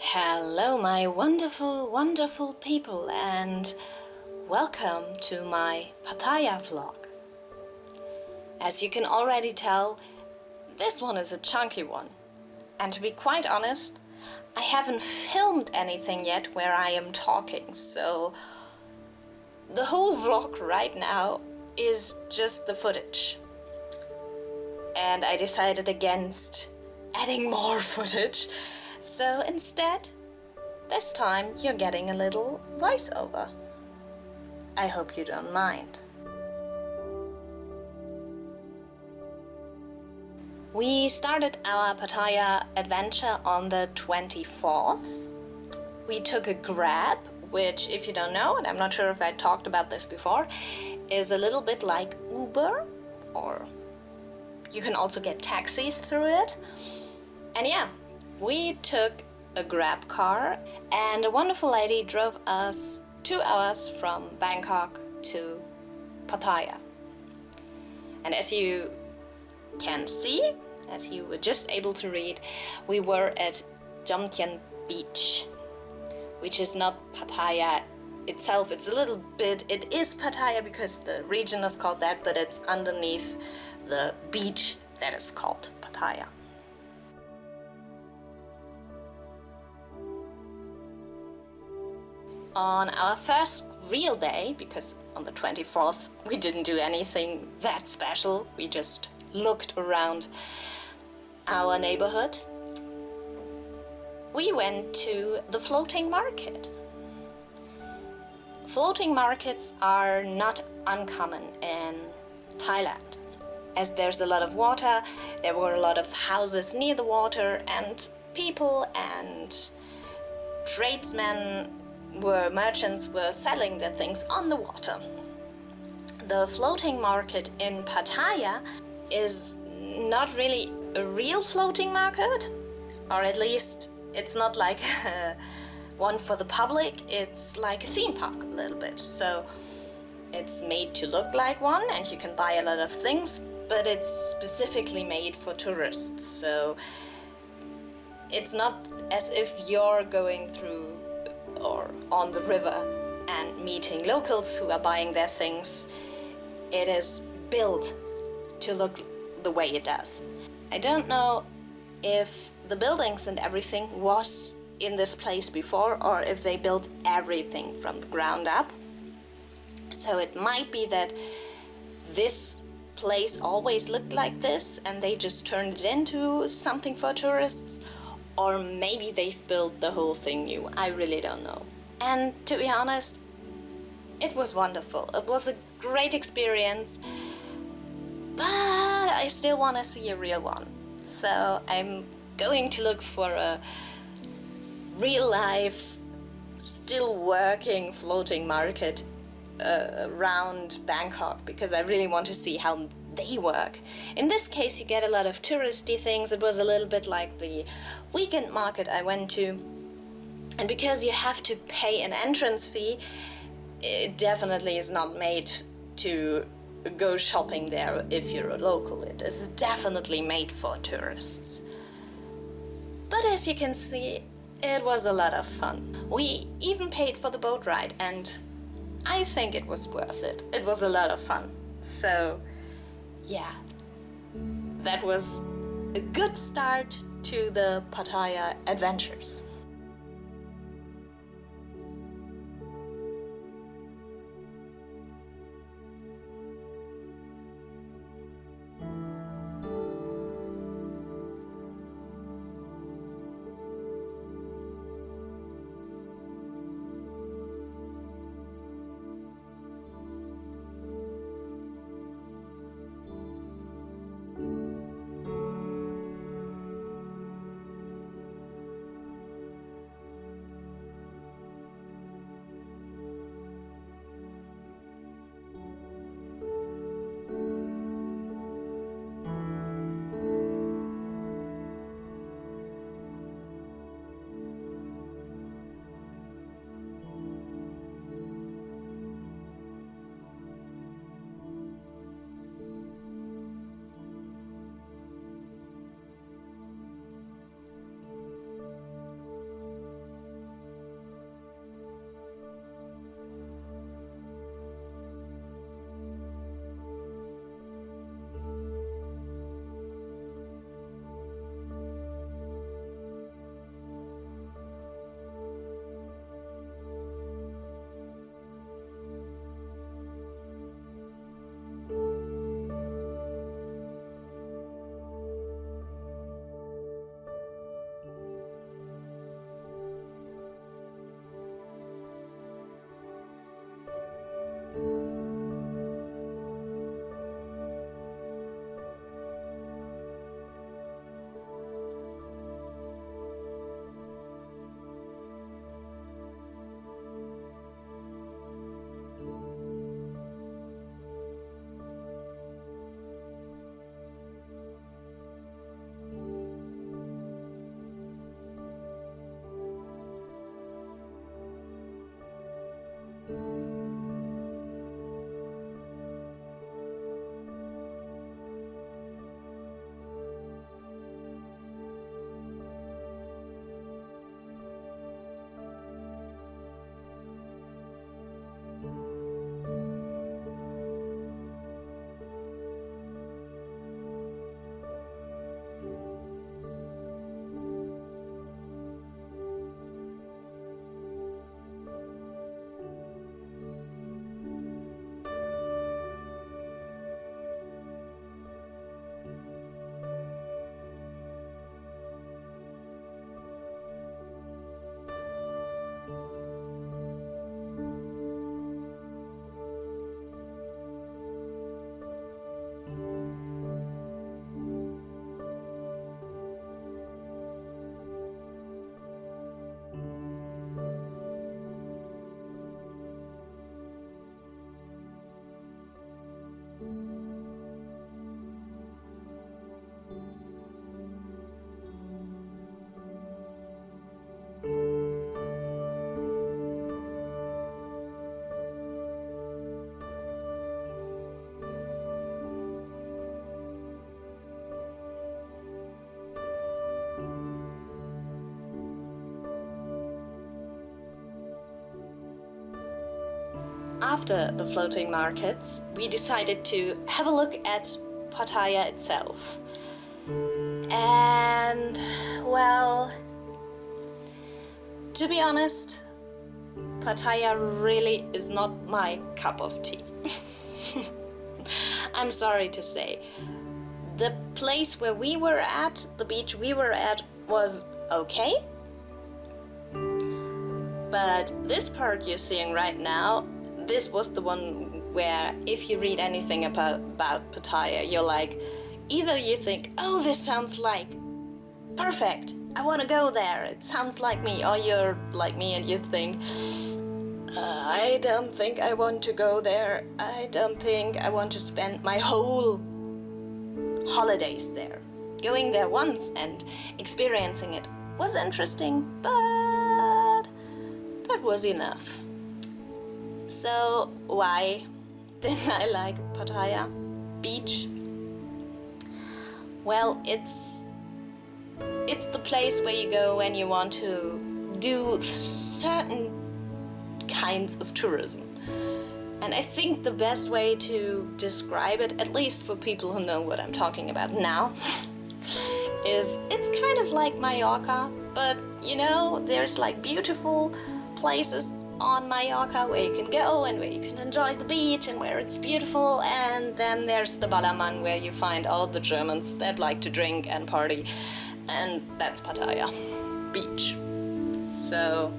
Hello, my wonderful, wonderful people, and welcome to my Pattaya vlog. As you can already tell, this one is a chunky one. And to be quite honest, I haven't filmed anything yet where I am talking, so the whole vlog right now is just the footage. And I decided against adding more footage. So instead, this time you're getting a little voiceover. I hope you don't mind. We started our Pattaya adventure on the 24th. We took a Grab, which, if you don't know, and I'm not sure if I talked about this before, is a little bit like Uber, or you can also get taxis through it. And yeah, we took a Grab car and a wonderful lady drove us 2 hours from Bangkok to Pattaya. And as you can see, as you were just able to read, we were at Jomtien Beach, which is not Pattaya itself. It's a little bit, it is Pattaya because the region is called that, but it's underneath the beach that is called Pattaya. On our first real day, because on the 24th we didn't do anything that special, we just looked around our neighborhood, we went to the floating market. Floating markets are not uncommon in Thailand. As there's a lot of water, there were a lot of houses near the water, and people and tradesmen merchants were selling their things on the water. The floating market in Pattaya is not really a real floating market, or at least it's not like one for the public. It's like a theme park a little bit. So it's made to look like one and you can buy a lot of things, but it's specifically made for tourists. So it's not as if you're going through or on the river and meeting locals who are buying their things. It is built to look the way it does. I don't know if the buildings and everything was in this place before or if they built everything from the ground up. So it might be that this place always looked like this and they just turned it into something for tourists. Or maybe they've built the whole thing new. I really don't know. And to be honest, it was wonderful. It was a great experience, but I still want to see a real one. So I'm going to look for a real life, still working floating market around Bangkok, because I really want to see how they work. In this case, you get a lot of touristy things. It was a little bit like the weekend market I went to. And because you have to pay an entrance fee, it definitely is not made to go shopping there if you're a local. It is definitely made for tourists. But as you can see, it was a lot of fun. We even paid for the boat ride, and I think it was worth it. It was a lot of fun. So yeah, that was a good start to the Pattaya adventures. after the floating markets, we decided to have a look at Pattaya itself. And, well, to be honest, Pattaya really is not my cup of tea. I'm sorry to say. The place where we were at, the beach we were at, was okay. But this part you're seeing right now, this was the one where if you read anything about Pattaya, you're like, either you think, oh, this sounds like perfect, I want to go there, it sounds like me, or you're like me and you think, I don't think I want to go there, I don't think I want to spend my whole holidays there. Going there once and experiencing it was interesting, but that was enough. So why didn't I like Pattaya Beach? Well, it's the place where you go when you want to do certain kinds of tourism. And I think the best way to describe it, at least for people who know what I'm talking about now, is it's kind of like Mallorca, but you know, there's like beautiful places on Mallorca where you can go and where you can enjoy the beach and where it's beautiful, and then there's the Ballermann where you find all the Germans that like to drink and party, and that's Pattaya Beach. So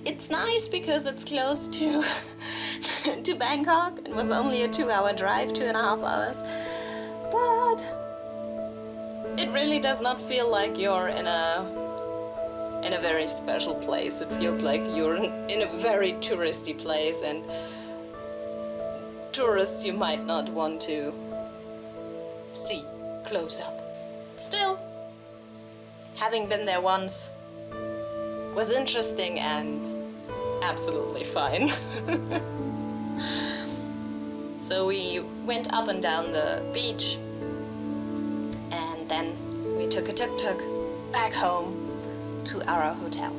it's nice because it's close to to Bangkok. It was only a 2-hour drive, 2.5 hours, but it really does not feel like you're in a very special place. It feels like you're in a very touristy place, and tourists you might not want to see close up. Still, having been there once was interesting and absolutely fine. So we went up and down the beach, and then we took a tuk-tuk back home to our hotel.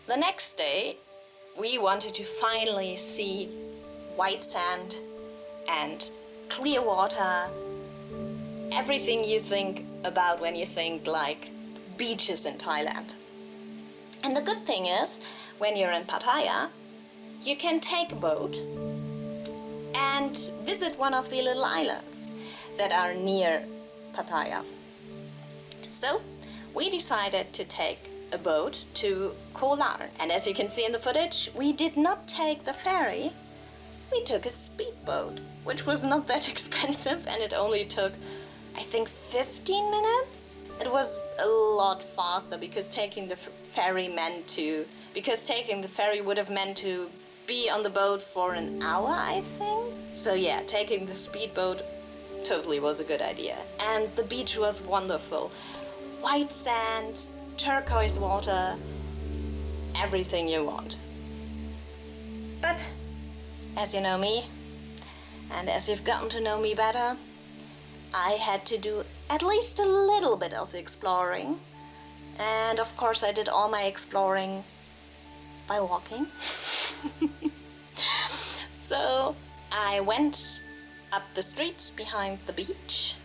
The next day, we wanted to finally see white sand and clear water, everything you think about when you think like beaches in Thailand. And the good thing is, when you're in Pattaya, you can take a boat and visit one of the little islands that are near Pattaya. So we decided to take a boat to Koh Larn. And as you can see in the footage, we did not take the ferry, we took a speedboat, which was not that expensive, and it only took, I think, 15 minutes. It was a lot faster because taking the ferry would have meant to be on the boat for an hour, I think. So yeah, taking the speedboat totally was a good idea. And the beach was wonderful. White sand, turquoise water, everything you want. But as you know me, and as you've gotten to know me better, I had to do at least a little bit of exploring. And of course I did all my exploring by walking. So I went up the streets behind the beach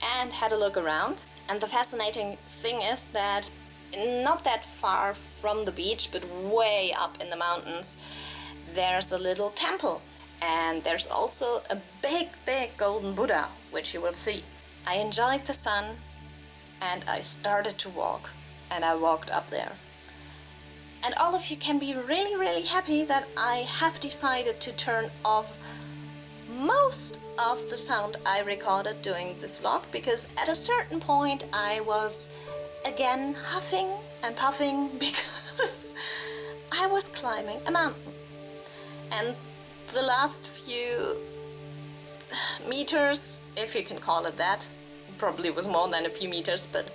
and had a look around. And the fascinating thing is that not that far from the beach, but way up in the mountains, there's a little temple. And there's also a big golden Buddha, which you will see. I enjoyed the sun and I started to walk, and I walked up there. And all of you can be really, really happy that I have decided to turn off most of the sound I recorded doing this vlog, because at a certain point I was again huffing and puffing because I was climbing a mountain. And the last few meters, if you can call it that, probably was more than a few meters, but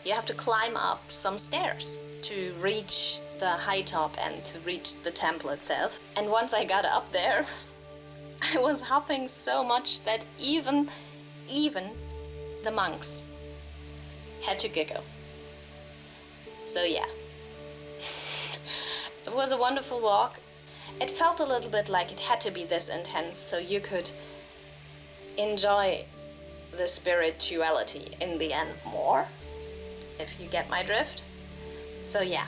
you have to climb up some stairs to reach the high top and to reach the temple itself. And once I got up there, I was huffing so much that even the monks had to giggle. So yeah, it was a wonderful walk. It felt a little bit like it had to be this intense so you could enjoy the spirituality in the end more, if you get my drift. So yeah,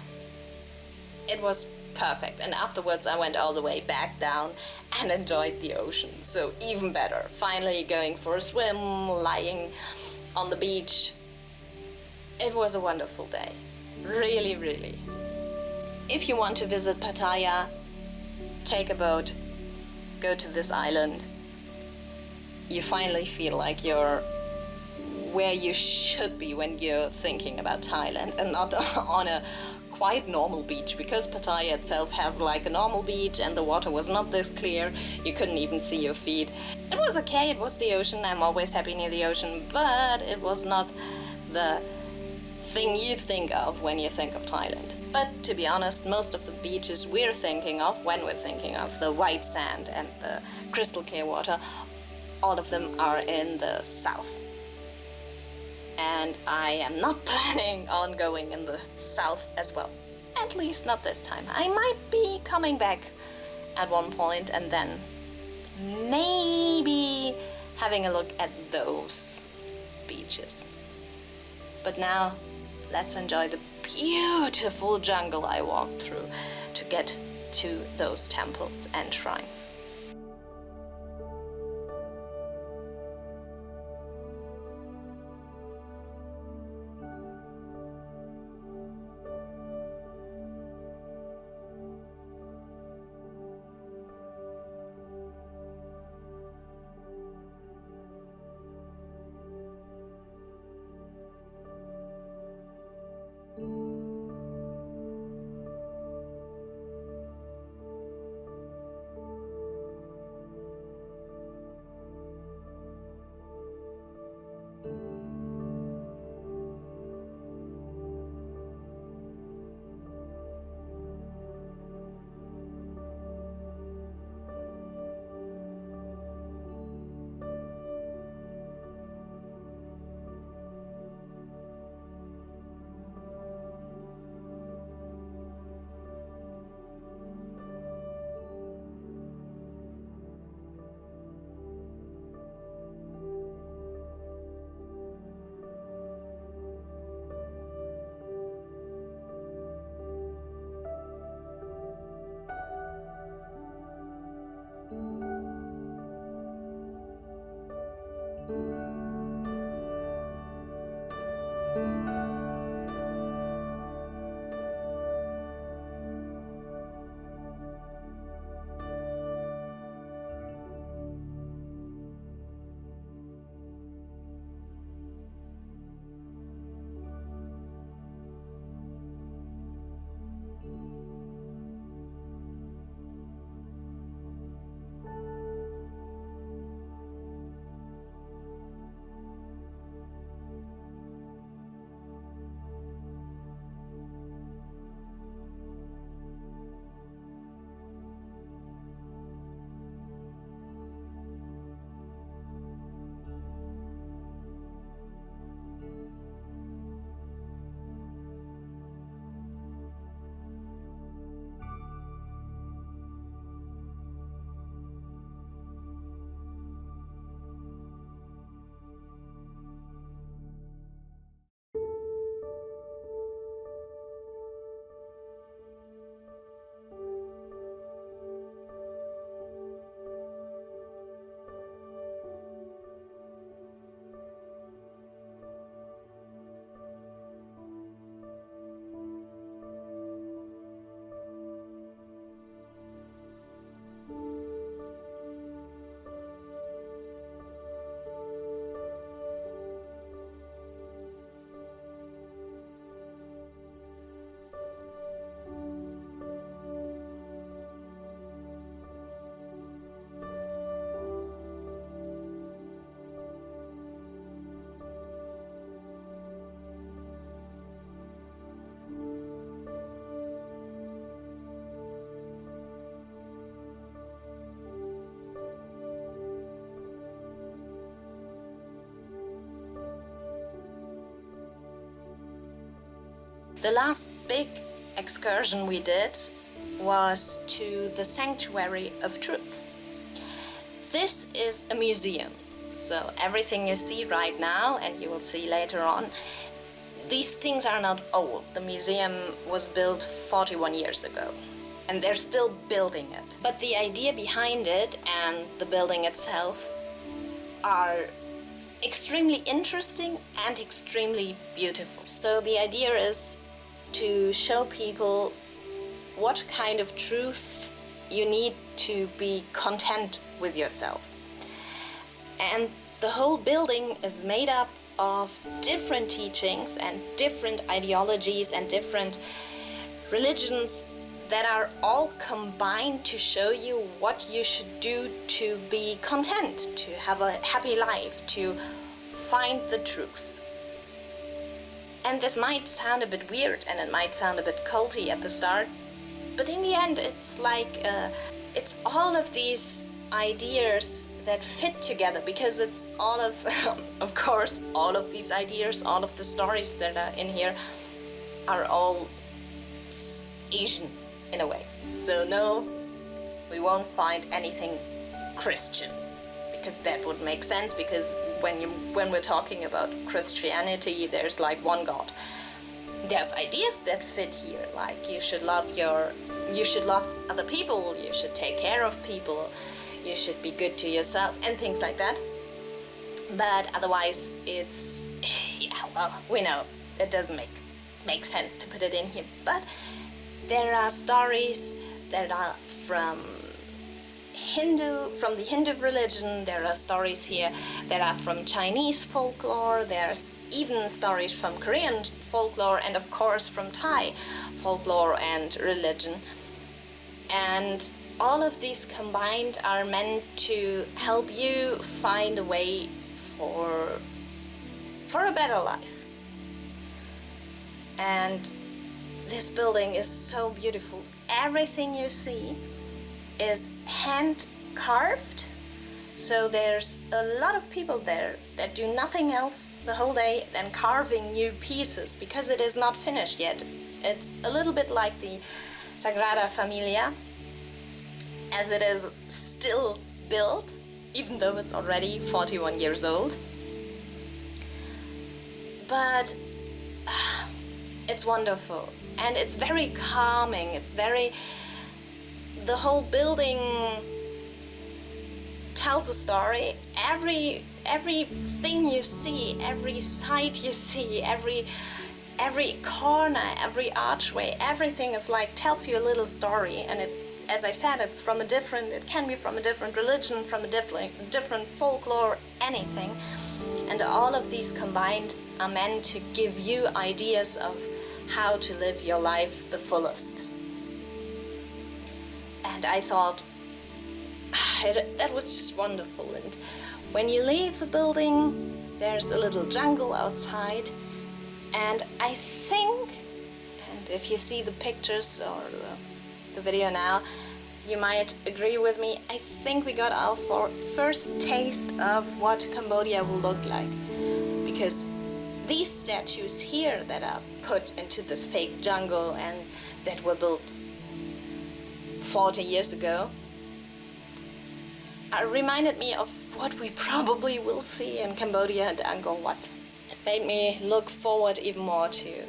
it was perfect. And afterwards I went all the way back down and enjoyed the ocean. So even better, finally going for a swim, lying on the beach. It was a wonderful day, really, really. If you want to visit Pattaya, take a boat, go to this island. You finally feel like you're where you should be when you're thinking about Thailand, and not on a quite normal beach, because Pattaya itself has like a normal beach and the water was not this clear. You couldn't even see your feet. It was okay, it was the ocean. I'm always happy near the ocean, but it was not the thing you think of when you think of Thailand. But to be honest, most of the beaches we're thinking of, when we're thinking of the white sand and the crystal clear water, all of them are in the south. And I am not planning on going in the south as well. At least not this time. I might be coming back at one point and then maybe having a look at those beaches. But now, let's enjoy the beautiful jungle I walked through to get to those temples and shrines. The last big excursion we did was to the Sanctuary of Truth. This is a museum, so everything you see right now and you will see later on, these things are not old. The museum was built 41 years ago and they're still building it. But the idea behind it and the building itself are extremely interesting and extremely beautiful. So the idea is to show people what kind of truth you need to be content with yourself. And the whole building is made up of different teachings and different ideologies and different religions that are all combined to show you what you should do to be content, to have a happy life, to find the truth. And this might sound a bit weird and it might sound a bit culty at the start, but in the end it's like, it's all of these ideas that fit together, because it's all of course, all of these ideas, all of the stories that are in here are all Asian in a way. So no, we won't find anything Christian, because that would make sense, because when we're talking about Christianity, there's like one God. There's ideas that fit here, like you should love other people, you should take care of people, you should be good to yourself, and things like that. But otherwise, it's, yeah, well, we know it doesn't make sense to put it in here. But there are stories that are from the Hindu religion. There are stories here that are from Chinese folklore. There's even stories from Korean folklore, and of course from Thai folklore and religion. And all of these combined are meant to help you find a way for a better life. And this building is so beautiful. Everything you see is hand carved. So there's a lot of people there that do nothing else the whole day than carving new pieces, because it is not finished yet. It's a little bit like the Sagrada Familia, as it is still built, even though it's already 41 years old. But it's wonderful, and it's very calming. The whole building tells a story. Everything you see, every site you see, every corner, every archway, everything is like tells you a little story. And it, as I said, it can be from a different religion, from a different folklore, anything. And all of these combined are meant to give you ideas of how to live your life the fullest. And I thought, that was just wonderful. And when you leave the building, there's a little jungle outside. And I think, and if you see the pictures or the video now, you might agree with me, I think we got our first taste of what Cambodia will look like. Because these statues here that are put into this fake jungle and that were built 40 years ago reminded me of what we probably will see in Cambodia and Angkor Wat. It made me look forward even more to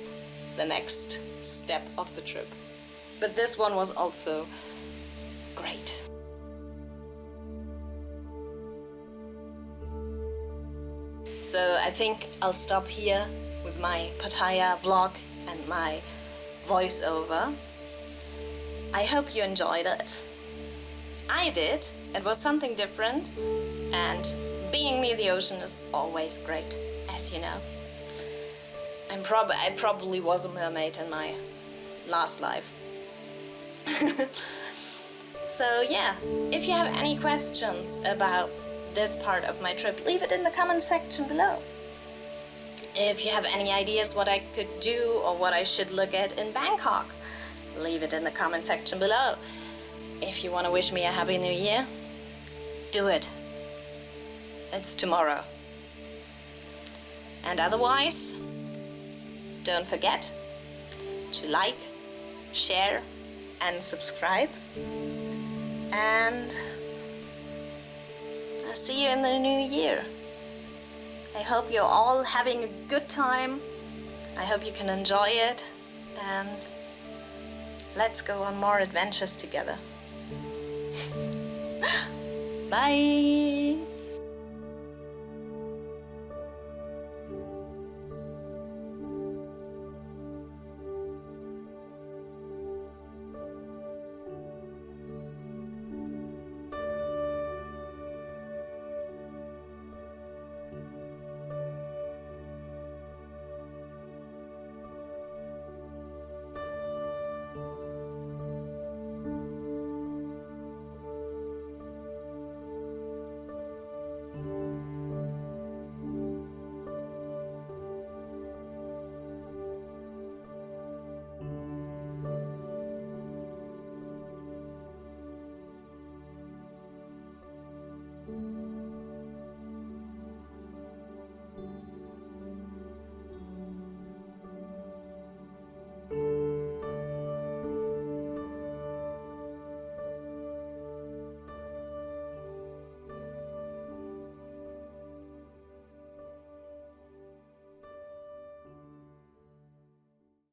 the next step of the trip. But this one was also great. So I think I'll stop here with my Pattaya vlog and my voiceover. I hope you enjoyed it. I did. It was something different, and being near the ocean is always great, as you know. I probably was a mermaid in my last life. So yeah, if you have any questions about this part of my trip, leave it in the comment section below. If you have any ideas what I could do or what I should look at in Bangkok, leave it in the comment section below. If you want to wish me a happy new year, do it. It's tomorrow. And otherwise, don't forget, to like, share, and subscribe. And I'll see you in the new year. I hope you're all having a good time. I hope you can enjoy it, and let's go on more adventures together. Bye!